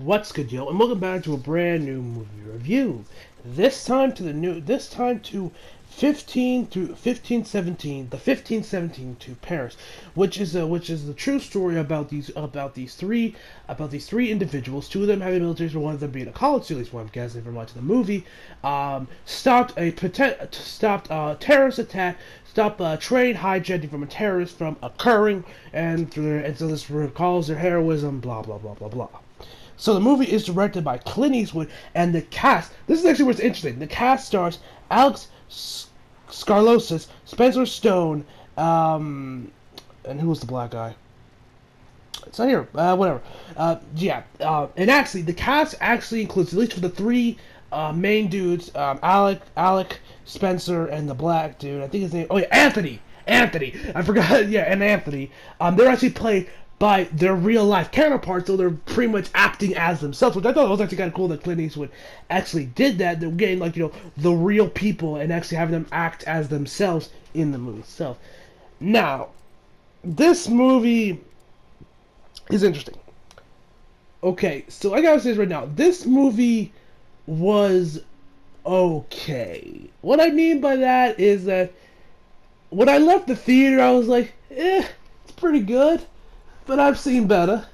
What's good, yo? And welcome back to a brand new movie review. This time to 1517, the 1517 to Paris, which is the true story about these three individuals. Two of them having military, one of them being a college student. At least one, I'm guessing from watching the movie. Stopped a terrorist attack. Stop a train hijacking from a terrorist from occurring, and so this recalls their heroism. Blah blah blah blah blah. So the movie is directed by Clint Eastwood, and the cast. This is actually what's interesting. The cast stars Alex Skarlosis, Spencer Stone, and who was the black guy? It's not here. Whatever. And actually, the cast actually includes, at least for the three main dudes, Alec, Spencer, and the black dude. I think his name. Oh yeah, Anthony. Anthony. I forgot. Yeah, and Anthony. They're actually played by their real life counterparts, so they're pretty much acting as themselves, which I thought was actually kind of cool that Clint Eastwood actually did that. They're getting the real people and actually having them act as themselves in the movie itself. Now, this movie is interesting. Okay, so I gotta say this right now. This movie was okay. What I mean by that is that when I left the theater, I was like, it's pretty good. But I've seen better.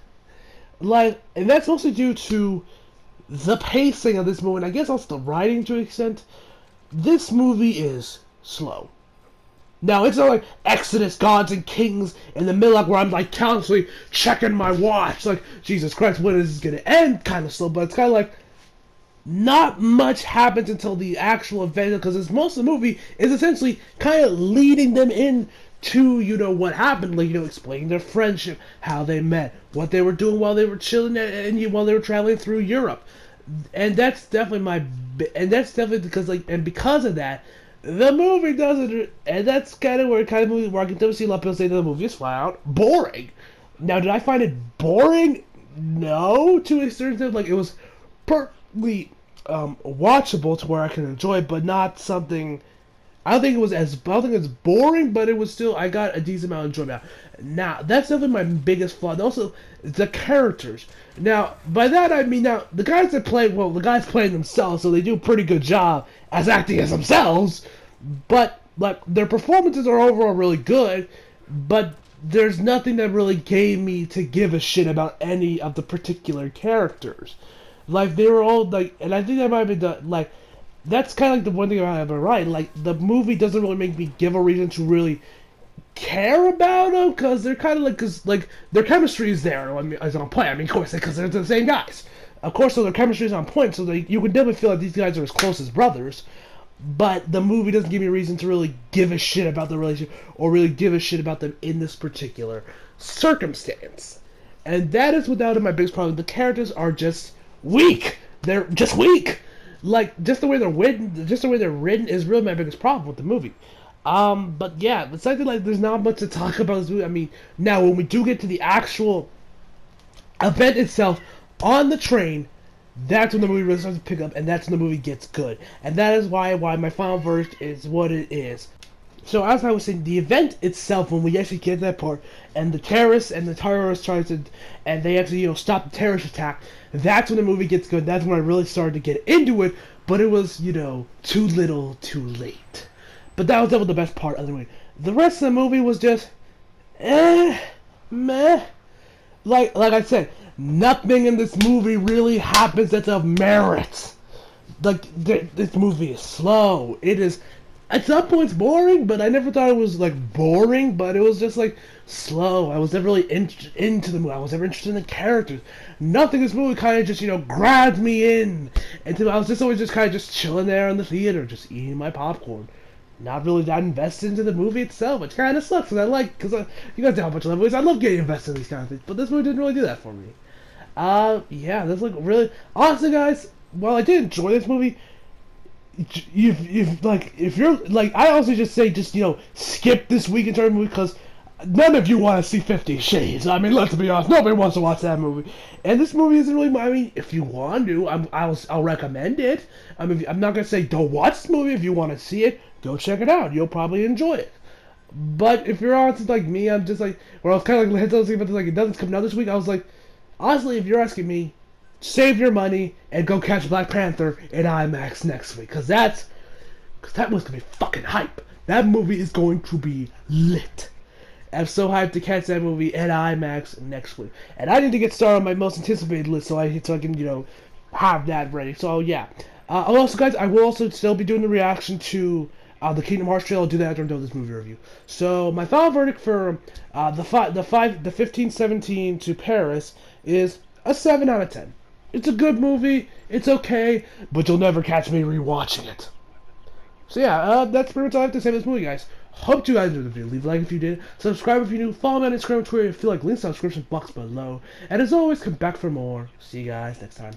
And that's mostly due to the pacing of this movie, and I guess also the writing to an extent. This movie is slow. Now, it's not like Exodus, Gods and Kings in the middle, where I'm constantly checking my watch. Jesus Christ, when is this going to end? Kind of slow, but it's kind of like not much happens until the actual event, because most of the movie is essentially kind of leading them in to, what happened, explaining their friendship, how they met, what they were doing while they were chilling, and while they were traveling through Europe. And that's definitely because of that, the movie doesn't, and that's kind of where I can definitely see a lot of people say that the movie is flat out boring. Now, did I find it boring? No, to a certain extent. It was perfectly watchable to where I can enjoy it, but not something. I don't think it's boring, but it was still, I got a decent amount of enjoyment. Now, that's definitely my biggest flaw. And also, the characters. Now, by that I mean, the guys playing themselves, so they do a pretty good job as acting as themselves, but, their performances are overall really good, but there's nothing that really gave me to give a shit about any of the particular characters. They were all, and I think that might be that's kind of the one thing I have right. The movie doesn't really make me give a reason to really care about them, because they're kind of their chemistry is there. Is on point. Of course, because they're the same guys. Of course, so their chemistry is on point. So you can definitely feel like these guys are as close as brothers. But the movie doesn't give me a reason to really give a shit about the relationship, or really give a shit about them in this particular circumstance. And that is without my biggest problem. The characters are just weak. They're just weak. Just the way they're written is really my biggest problem with the movie. But yeah, besides there's not much to talk about this movie. Now when we do get to the actual event itself on the train, that's when the movie really starts to pick up, and that's when the movie gets good. And that is why my final verdict is what it is. So as I was saying, the event itself, when we actually get to that part, and the terrorists try to, and they actually stop the terrorist attack, that's when the movie gets good. That's when I really started to get into it, but it was, too little, too late. But that was the best part of the movie. The rest of the movie was just, meh. Like I said, nothing in this movie really happens that's of merit. This movie is slow. It is, at some points, boring, but I never thought it was boring, but it was just slow. I was never really into the movie. I was never interested in the characters. Nothing in this movie kind of just, grabbed me in. And I was just always just kind of just chilling there in the theater, just eating my popcorn. Not really that invested into the movie itself, which kind of sucks, because you guys know how much I love movies. I love getting invested in these kind of things, but this movie didn't really do that for me. Yeah, this really, honestly, guys, while I did enjoy this movie, if you're I also just say skip this week in terms of movie, because none of you want to see 50 Shades. Let's be honest, nobody wants to watch that movie. And this movie isn't really, if you want to, I'll recommend it. I'm not gonna say don't watch the movie. If you want to see it, go check it out. You'll probably enjoy it. But if you're honest like me, I'm just where I was kind of heads up about this, it doesn't come out this week. I was honestly, if you're asking me, save your money and go catch Black Panther in IMAX next week, cause that movie's gonna be fucking hype. That movie is going to be lit. I'm so hyped to catch that movie at IMAX next week, and I need to get started on my most anticipated list so I can have that ready. So yeah, also guys, I will also still be doing the reaction to the Kingdom Hearts trailer. I'll do that after I'm done with this movie review. So my final verdict for the 1517 to Paris is a 7 out of 10. It's a good movie. It's okay, but you'll never catch me rewatching it. So yeah, that's pretty much all I have to say about this movie, guys. Hope you guys enjoyed the video. Leave a like if you did. Subscribe if you're new. Follow me on Instagram and Twitter if you feel like. Links in the description box below. And as always, come back for more. See you guys next time.